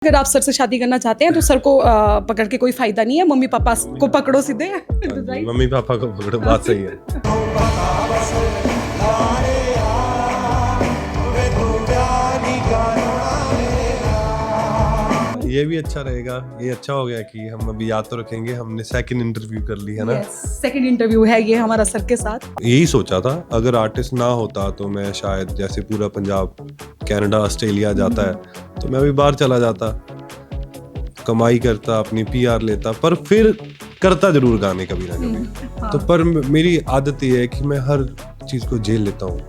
अगर आप सर से शादी करना चाहते हैं तो सर को पकड़ के कोई फायदा नहीं है, मम्मी पापा को पकड़ो सीधे। मम्मी पापा को पकड़ो, बात सही है। ये भी अच्छा रहेगा, ये अच्छा हो गया कि हम अभी याद तो रखेंगे, हमने सेकंड इंटरव्यू कर ली है ना। सेकंड इंटरव्यू है ये हमारा सर के साथ। यही सोचा था, अगर आर्टिस्ट ना होता तो मैं शायद जैसे पूरा पंजाब कनाडा ऑस्ट्रेलिया जाता है तो मैं अभी बाहर चला जाता, कमाई करता, अपनी पीआर लेता, पर फिर करता जरूर गाने कभी ना कभी। तो पर मेरी आदत ये है कि मैं हर चीज को झेल लेता हूँ,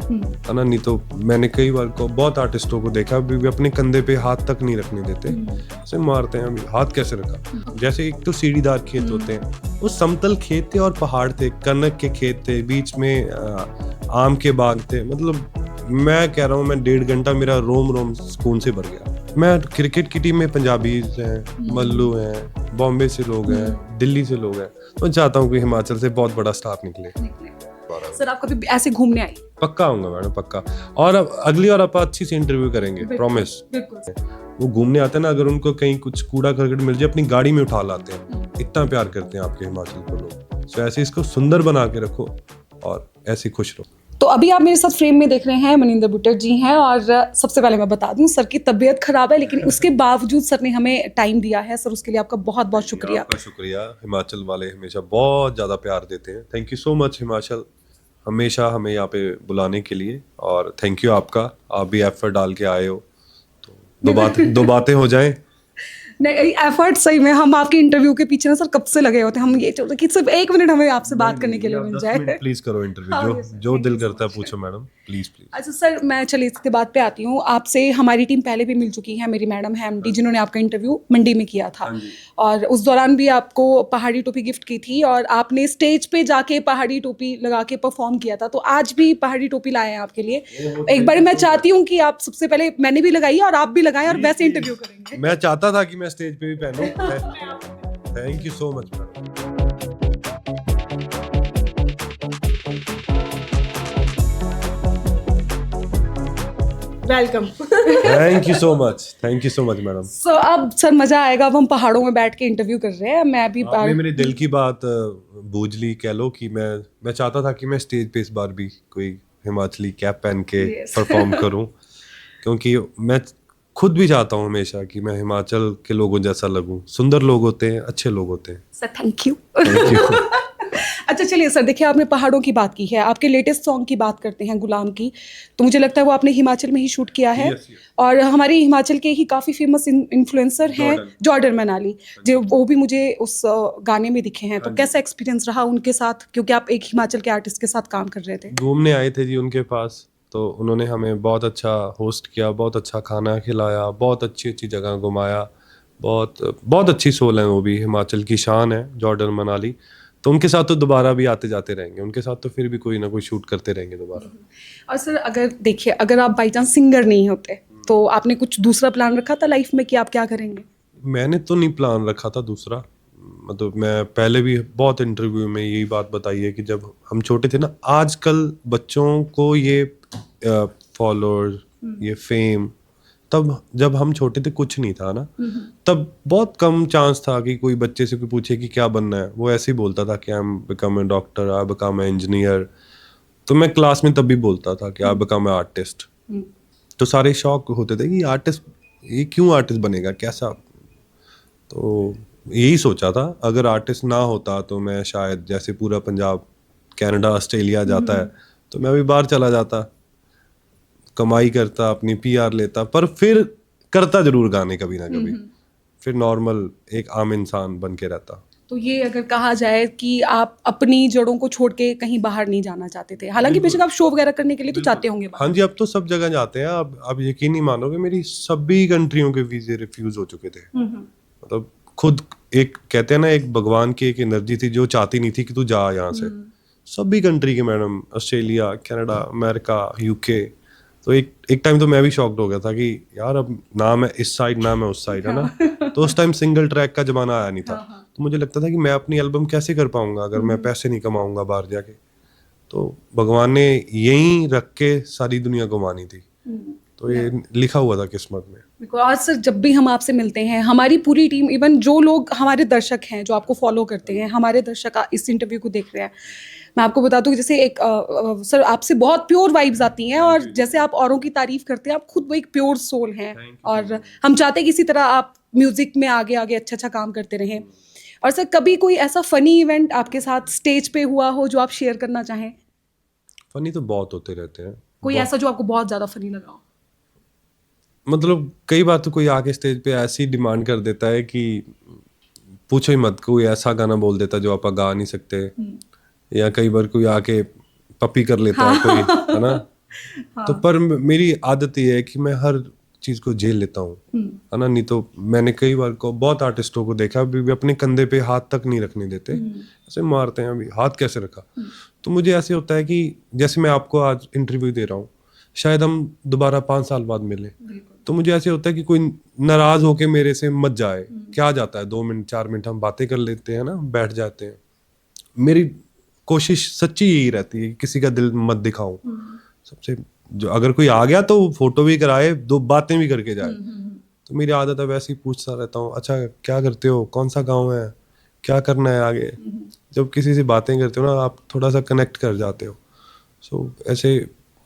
है ना। नहीं तो मैंने कई बार को बहुत आर्टिस्टों को देखा भी अपने कंधे पे हाथ तक नहीं रखने देते, ऐसे मारते हैं। अभी हाथ कैसे रखा? जैसे एक तो सीढ़ीदार खेत होते हैं, वो समतल खेत थे और पहाड़ थे, कनक के खेत थे, बीच में आम के बाग थे। मतलब मैं कह रहा हूँ, मैं 1.5 घंटा मेरा रोम रोम सुकून से भर गया। मैं क्रिकेट की टीम में पंजाबीज हैं, मल्लू हैं, बॉम्बे से लोग हैं, दिल्ली से लोग हैं। तो चाहता हूँ कि हिमाचल से बहुत बड़ा स्टार निकले। सर आप कभी ऐसे घूमने आए? पक्का आऊंगा मैडम, पक्का। और अब अगली बार आप अच्छी से इंटरव्यू करेंगे, प्रॉमिस। वो घूमने आते हैं ना, अगर उनको कहीं कुछ कूड़ा करकट मिल जाए अपनी गाड़ी में उठा लाते हैं। इतना प्यार करते हैं आपके हिमाचल को लोग। तो ऐसे इसको सुंदर बना के रखो और ऐसे खुश रहो। तो अभी आप मेरे साथ फ्रेम में देख रहे हैं मनिंदर बुट्टर जी हैं। और सबसे पहले मैं बता दूं, सर की तबीयत खराब है, लेकिन उसके बावजूद सर ने हमें टाइम दिया है। सर उसके लिए आपका बहुत बहुत शुक्रिया। आपका शुक्रिया। हिमाचल वाले हमेशा बहुत ज्यादा प्यार देते हैं। Thank you so much Himachal, हमेशा हमें यहाँ पे बुलाने के लिए। और थैंक यू आपका, आप भी एफर्ट डाल के आए हो, तो दो बातें हो जाएं। नहीं, एफर्ट सही में हम आपके इंटरव्यू के पीछे ना सर कब से लगे होते हैं। हम ये चाहते कि सिर्फ 1 मिनट हमें आपसे बात करने के लिए मिल जाए। प्लीज करो इंटरव्यू, जो दिल करता है पूछो मैडम, प्लीज प्लीज। अच्छा सर, मैं चलिए इसके बात पे आती हूँ। आपसे हमारी टीम पहले भी मिल चुकी है, मेरी मैडम है एमडी, जिन्होंने आपका इंटरव्यू मंडी में किया था। और उस दौरान भी आपको पहाड़ी टोपी गिफ्ट की थी और आपने स्टेज पे जाके पहाड़ी टोपी लगा के परफॉर्म किया था। तो आज भी पहाड़ी टोपी लाए हैं आपके लिए। एक बार मैं चाहती हूँ कि आप सबसे पहले, मैंने भी लगाई और आप भी लगाएं और वैसे इंटरव्यू करेंगे। मैं चाहता था कि मैं स्टेज पे भी पहनूं। Thank you so much madam. Welcome. Thank you so much, thank you so much madam. So अब सर मजा आएगा। अब हम पहाड़ों में बैठ के इंटरव्यू कर रहे हैं। मैं भी आपने मेरे दिल की बात बूझ ली, कह लो कि मैं चाहता था कि मैं स्टेज पे इस बार भी कोई हिमाचली कैप पहन के परफॉर्म करूं, क्योंकि मैं खुद भी चाहता हूं हमेशा कि मैं हिमाचल के लोगों जैसा लगूं। सुंदर लोग होते हैं, अच्छे लोग होते हैं। Sir thank you. Thank you. अच्छा चलिए सर, देखिए आपने पहाड़ों की बात की है, आपके लेटेस्ट सॉन्ग की बात करते हैं, गुलाम की। तो मुझे लगता है वो आपने हिमाचल में ही शूट किया है। Yes, yes. और हमारे हिमाचल के ही काफ़ी फेमस इन्फ्लुएंसर हैं जॉर्डन मनाली, जो वो भी मुझे उस गाने में दिखे हैं। तो कैसा एक्सपीरियंस रहा उनके साथ, क्योंकि आप एक हिमाचल के आर्टिस्ट के साथ काम कर रहे थे? घूमने आए थे जी उनके पास, तो उन्होंने हमें बहुत अच्छा होस्ट किया, बहुत अच्छा खाना खिलाया, बहुत अच्छी अच्छी जगह घुमाया। बहुत बहुत अच्छी सोल है वो भी, हिमाचल की शान है जॉर्डन मनाली। तो उनके साथ तो दोबारा भी आते जाते रहेंगे, उनके साथ तो फिर भी कोई ना कोई शूट करते रहेंगे दोबारा। और सर अगर देखिए, अगर आप बाई चांस सिंगर नहीं होते तो आपने कुछ दूसरा प्लान रखा था लाइफ में कि आप क्या करेंगे? मैंने तो नहीं प्लान रखा था दूसरा। मतलब मैं पहले भी बहुत इंटरव्यू में यही बात बताई है कि जब हम छोटे थे ना, आजकल बच्चों को ये फॉलोअर्स, ये फेम, तब जब हम छोटे थे कुछ नहीं था ना। तब बहुत कम चांस था कि कोई बच्चे से कोई पूछे कि क्या बनना है। वो ऐसे ही बोलता था कि I am become a doctor, I become a engineer. तो मैं क्लास में तब भी बोलता था कि आई बिकम ए आर्टिस्ट। तो सारे शौक होते थे कि आर्टिस्ट, ये क्यों आर्टिस्ट बनेगा, कैसा। तो यही सोचा था, अगर आर्टिस्ट ना होता तो मैं शायद जैसे पूरा पंजाब कनाडा ऑस्ट्रेलिया जाता है तो मैं भी बाहर चला जाता, कमाई करता, अपनी पीआर लेता, पर फिर करता जरूर गाने कभी ना कभी। फिर नॉर्मल एक आम इंसान बन के रहता। तो ये अगर कहा जाए कि आप अपनी जड़ों को छोड़ के कहीं बाहर नहीं जाना चाहते थे, हालांकि बेशक आप शो वगैरह करने के लिए तो चाहते होंगे बाहर। हाँ जी, अब तो सब जगह जाते हैं। अब यकीन नहीं मानोगे, मेरी सभी कंट्रियों के वीजे रिफ्यूज हो चुके थे। मतलब खुद एक कहते हैं ना, एक भगवान की एक एनर्जी थी जो चाहती नहीं थी कि तू जा यहाँ से। सभी कंट्री के madam, Australia, Canada, America, UK. तो एक टाइम तो मैं भी शॉक्ड हो गया था कि यार अब ना मैं इस साइड ना मैं उस साइड, है ना। तो उस टाइम सिंगल ट्रैक का जमाना आया नहीं था। तो मुझे लगता था कि मैं अपनी एल्बम कैसे कर पाऊंगा अगर मैं पैसे नहीं कमाऊंगा बाहर जाके। तो भगवान ने यहीं रख के सारी दुनिया घुमानी थी। तो ये लिखा हुआ था किस्मत में। बिल्कुल। और सर जब भी हम आपसे मिलते हैं, हमारी पूरी टीम, इवन जो लोग हमारे दर्शक हैं जो आपको फॉलो करते हैं, हमारे दर्शक इस इंटरव्यू को देख रहे हैं, मैं आपको बता दूं कि जैसे एक सर आपसे बहुत प्योर वाइब्स आती हैं, और जैसे आप औरों की तारीफ करते हैं, आप खुद वो एक प्योर सोल हैं, और हम चाहते हैं कि इसी तरह आप म्यूजिक में आगे आगे अच्छा अच्छा काम करते रहें। और सर कभी कोई ऐसा फनी इवेंट आपके साथ स्टेज पे हुआ हो जो आप शेयर करना चाहें? फनी तो बहुत होते रहते हैं, कोई ऐसा जो आपको बहुत ज्यादा फनी लगा हो? मतलब कई बार तो कोई आके स्टेज पे ऐसी डिमांड कर देता है कि पूछो ही मत, कोई ऐसा गाना बोल देता है जो आप गा नहीं सकते, या कई बार कोई आके पपी कर लेता है कोई, है ना। तो पर मेरी आदत ये है कि मैं हर चीज को झेल लेता हूँ, है ना। नहीं तो मैंने कई बार को बहुत आर्टिस्टों को देखा अभी भी अपने कंधे पे हाथ तक नहीं रखने देते, ऐसे मारते हैं, अभी हाथ कैसे रखा। तो मुझे ऐसे होता है कि जैसे मैं आपको आज इंटरव्यू दे रहा हूँ, शायद हम दोबारा 5 साल बाद मिले, तो मुझे ऐसे होता है कि कोई नाराज होके मेरे से मत जाए। क्या जाता है, 2 मिनट 4 मिनट हम बातें कर लेते हैं ना, बैठ जाते हैं। मेरी कोशिश सच्ची यही रहती है कि किसी का दिल मत दिखाऊं। सबसे जो अगर कोई आ गया तो फोटो भी कराए, 2 बातें भी करके जाए। तो मेरी आदत है वैसे ही पूछता रहता हूँ, अच्छा क्या करते हो, कौन सा गाँव है, क्या करना है आगे। जब किसी से बातें करते हो ना, आप थोड़ा सा कनेक्ट कर जाते हो। सो ऐसे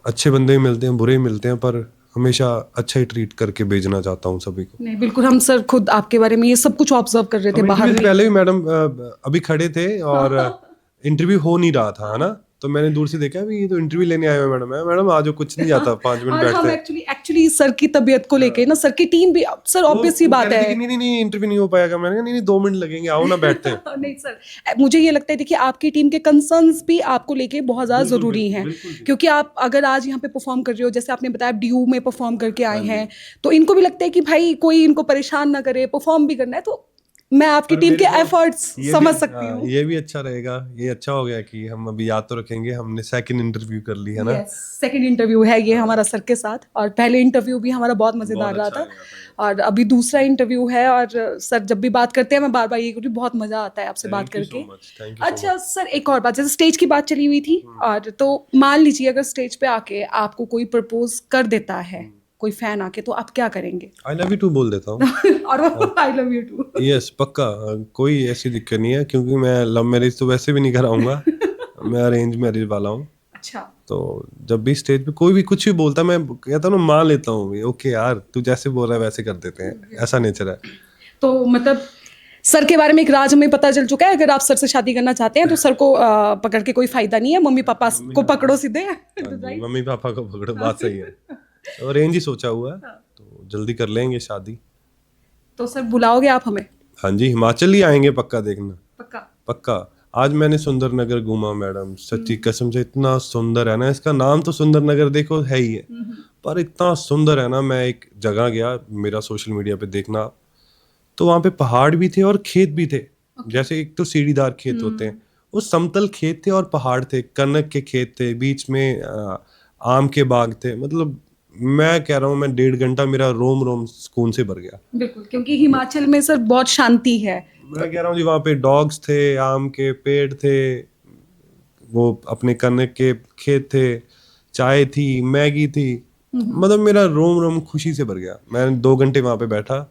अच्छे बंदे भी मिलते हैं, बुरे भी मिलते हैं, पर हमेशा अच्छा ही ट्रीट करके भेजना चाहता हूँ सभी को। नहीं बिल्कुल, हम सर खुद आपके बारे में ये सब कुछ ऑब्जर्व कर रहे थे हम बाहर इंटरव्यू से में। पहले भी मैडम अभी खड़े थे और इंटरव्यू हो नहीं रहा था, है ना। तो मैंने दूर से देखा भी ये तो इंटरव्यू लेने आए हुए मैडम है, मैडम आज कुछ नहीं जाता, 5 मिनट आज बैठते हम हैं। एक्चुअली सर की तबीयत को लेके ना, सर की टीम भी, सर ऑब्वियस सी वो बात कह रहे थे है। कि नहीं नहीं नहीं इंटरव्यू नहीं हो पाएगा। मैंने कहा नहीं नहीं 2 मिनट लगेंगे, आओ ना बैठते हैं। नहीं सर, मुझे ये लगता है देखिए आपकी टीम के कंसर्न्स भी आपको लेके बहुत ज़्यादा बिल्कुल, ज़रूरी बिल्कुल, हैं, बिल्कुल जी। क्योंकि आप अगर आज यहाँ पे परफॉर्म कर रहे हो, जैसे आपने बताया आप ड्यू में परफॉर्म करके आए हैं, तो इनको भी लगता है कि भाई कोई इनको परेशान ना करे, परफॉर्म भी करना है। तो मैं आपकी पर टीम मेरे के को एफर्ट्स ये समझ भी सकती हूँ। ये भी अच्छा रहेगा, ये अच्छा हो गया कि हम अभी याद तो रखेंगे, हमने सेकंड इंटरव्यू कर ली, है ना। यस, सेकंड इंटरव्यू है ये हमारा सर के साथ, और पहले इंटरव्यू भी हमारा बहुत मज़ेदार बहुत रहा अच्छा था, लगा था। और अभी दूसरा इंटरव्यू है। और सर जब भी बात करते हैं मैं बार बार ये कहती हूँ, बहुत मज़ा आता है आपसे बात थैंक यू सो करके। मच, थैंक यू सो अच्छा मच। सर, एक और बात, जैसे स्टेज की बात चली हुई थी, और तो मान लीजिए अगर स्टेज पे आके आपको कोई प्रपोज कर देता है, कोई फैन आके, तो आप क्या करेंगे? आई लव यू टू बोल देता हूँ। और वो I love you too. Yes पक्का, कोई ऐसी दिक्कत नहीं है, क्योंकि मैं लव मैरिज तो वैसे भी नहीं कराऊंगा, मैं अरेंज मैरिज वाला हूँ। अच्छा, तो जब भी स्टेज पे कोई भी कुछ भी बोलता है, मैं कहता हूँ ना, मान लेता हूँ, ओके यार तू जैसे बोल रहा है वैसे कर देते हैं, ऐसा नेचर है। तो मतलब सर के बारे में एक राज हमें पता चल चुका है, अगर आप सर से शादी करना चाहते हैं तो सर को पकड़ के कोई फायदा नहीं है, मम्मी पापा को पकड़ो सीधे। हाँ जी, मम्मी पापा को पकड़ो, बात सही है। तो अरेंज ही सोचा हुआ है, तो जल्दी कर लेंगे शादी। तो सर बुलाओगे आप हमें? हाँ जी, हिमाचल ही आएंगे पक्का, देखना पक्का। पक्का। आज मैंने सुंदर नगर घूमा मैडम, सच्ची कसम से इतना सुंदर है ना, इसका नाम तो सुंदर नगर देखो है ही है, पर इतना सुंदर है ना। मैं एक जगह गया, मेरा सोशल मीडिया पे देखना, तो वहाँ पे पहाड़ भी थे और खेत भी थे। जैसे एक तो सीढ़ीदार खेत होते हैं, वो समतल खेत थे और पहाड़ थे, कनक के खेत थे, बीच में आम के बाग थे। मतलब मैं कह रहा हूँ, मैं 1.5 घंटा मेरा रोम रोम सुकून से भर गया। बिल्कुल, क्योंकि हिमाचल में सर बहुत शांति है। मैं कह रहा हूँ जी, वहाँ पे डॉग्स थे, आम के पेड़ थे, वो अपने कनक के खेत थे, चाय थी, मैगी थी। मतलब मेरा रोम रोम खुशी से भर गया। मैं 2 घंटे वहाँ पे बैठा,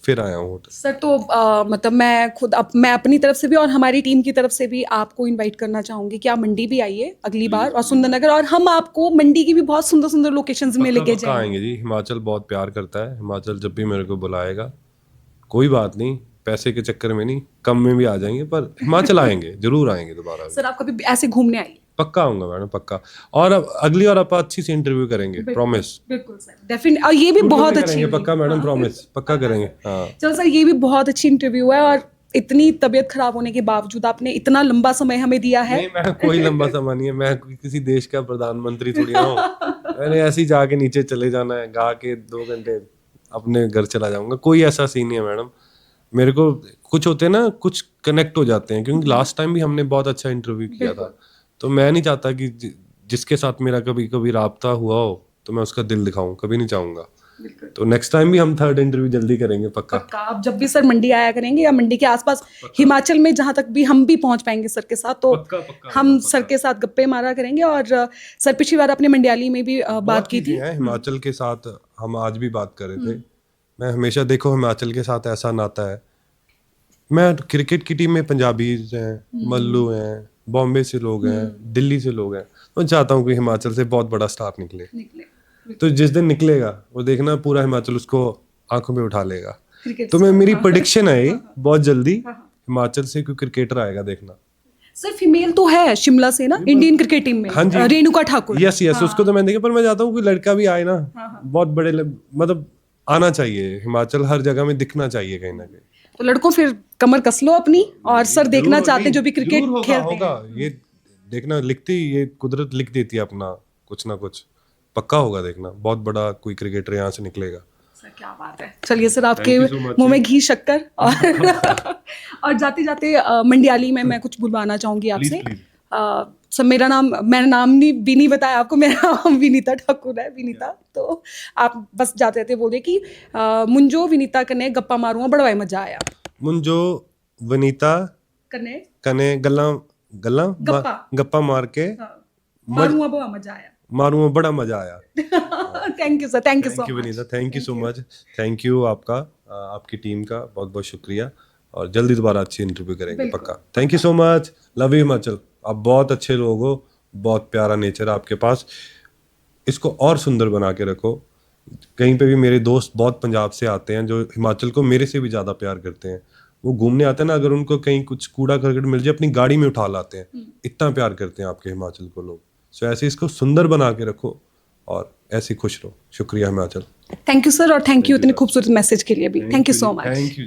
फिर आया हूँ होटल। सर तो मतलब मैं खुद मैं अपनी तरफ से भी और हमारी टीम की तरफ से भी आपको इनवाइट करना चाहूंगी कि आप मंडी भी आइए अगली बार, और सुंदरनगर, और हम आपको मंडी की भी बहुत सुंदर सुंदर लोकेशंस में लेके पक्का जाएंगे। आएंगे जी, हिमाचल बहुत प्यार करता है। हिमाचल जब भी मेरे को बुलाएगा, कोई बात नहीं, पैसे के चक्कर में नहीं, कम में भी आ जाएंगे, पर हिमाचल आएंगे, जरूर आएंगे दोबारा। सर आप कभी ऐसे घूमने आइए। पक्का आऊंगा मैडम, पक्का। और अब अगली बार आप अच्छी से इंटरव्यू करेंगे, प्रॉमिस। बिल्कुल सर, डेफिनेट, और ये भी बहुत अच्छी करेंगे हुई। पक्का मैडम, प्रॉमिस पक्का करेंगे। हाँ चलो सर, ये भी बहुत अच्छी इंटरव्यू है, और इतनी तबीयत खराब होने के बावजूद आपने इतना लंबा समय हमें दिया है। नहीं, मैं कोई लंबा समय नहीं है, मैं किसी देश का प्रधानमंत्री थोड़ी ना हूँ। मैंने ऐसे ही जाके नीचे चले जाना है, गा के 2 घंटे अपने घर चला जाऊंगा, कोई ऐसा सीन नहीं है मैडम। मेरे को कुछ होते हैं ना, कुछ कनेक्ट हो जाते हैं, क्योंकि लास्ट टाइम भी हमने बहुत अच्छा इंटरव्यू किया था। तो मैं नहीं चाहता कि जिसके साथ मेरा कभी कभी राब्ता हुआ हो तो मैं उसका दिल दिखाऊं, कभी नहीं चाहूंगा। तो नेक्स्ट टाइम भी हम थर्ड इंटरव्यू जल्दी करेंगे पक्का। पक्का आप जब भी सर मंडी आया करेंगे या मंडी के आसपास हिमाचल में जहां तक भी हम भी पहुंच पाएंगे सर के साथ, तो हम सर के साथ गप्पे मारा करेंगे। और सर पिछली बार आपने मंडियाली में भी बात की थी। हिमाचल के साथ हम आज भी बात कर रहे थे। मैं हमेशा देखो हिमाचल के साथ ऐसा नाता है, मैं क्रिकेट की टीम में पंजाबीज हैं, मल्लू हैं, बॉम्बे से लोग हैं, दिल्ली से लोग हैं। मैं चाहता हूँ कि हिमाचल से बहुत बड़ा स्टार निकले। तो जिस दिन निकलेगा वो देखना पूरा हिमाचल उसको आंखों में उठा लेगा। तो मैं मेरी प्रेडिक्शन है ये बहुत जल्दी हिमाचल से कोई क्रिकेटर आएगा, देखना। सर फीमेल तो है शिमला से ना इंडियन क्रिकेट टीम में, हाँ जी, रेणुका ठाकुर। यस उसको तो मैं देखा, पर मैं चाहता हूँ कोई लड़का भी आए ना, बहुत बड़े मतलब आना चाहिए हिमाचल, हर जगह में दिखना चाहिए कहीं ना कहीं। तो लड़कों फिर कमर कस लो अपनी, और सर देखना चाहते हैं जो भी क्रिकेट खेलते हैं। ये देखना लिखती, ये कुदरत लिख देती है अपना कुछ ना कुछ, पक्का होगा देखना, बहुत बड़ा कोई क्रिकेटर यहाँ से निकलेगा। सर क्या बात है। चलिए सर आपके मुंह में घी शक्कर। और जाते जाते मंडियाली में मैं कुछ बुलवाना चाहूंगी आपसे। सर मैंने नाम भी नहीं बताया आपको, मेरा नाम विनीता ठाकुर है, विनीता। तो आप बस जाते जाते बोले कि मुंजो विनीता कने गप्पा मारूंगा बड़ा मजा आया। मुंजो विनीता कने गल्ला गप्पा मार के मारूंगा बड़ा मजा आया। Thank you sir, thank you so much Vinita, thank you so much. Thank you आपका, आपकी टीम का बहुत बहुत शुक्रिया, और जल्दी दोबारा अच्छी इंटरव्यू करेंगे पक्का। Thank you so much, love you Himachal. आप बहुत अच्छे लोग हो, बहुत प्यारा नेचर है आपके पास, इसको और सुंदर बना के रखो। कहीं पे भी मेरे दोस्त बहुत पंजाब से आते हैं जो हिमाचल को मेरे से भी ज़्यादा प्यार करते हैं। वो घूमने आते हैं ना, अगर उनको कहीं कुछ कूड़ा करकट मिल जाए अपनी गाड़ी में उठा लाते हैं, इतना प्यार करते हैं आपके हिमाचल को लोग। सो ऐसे इसको सुंदर बना के रखो और ऐसे खुश रहो। शुक्रिया हिमाचल। थैंक यू सर, और थैंक यू इतने खूबसूरत मैसेज के लिए भी। Thank you so much. Thank you.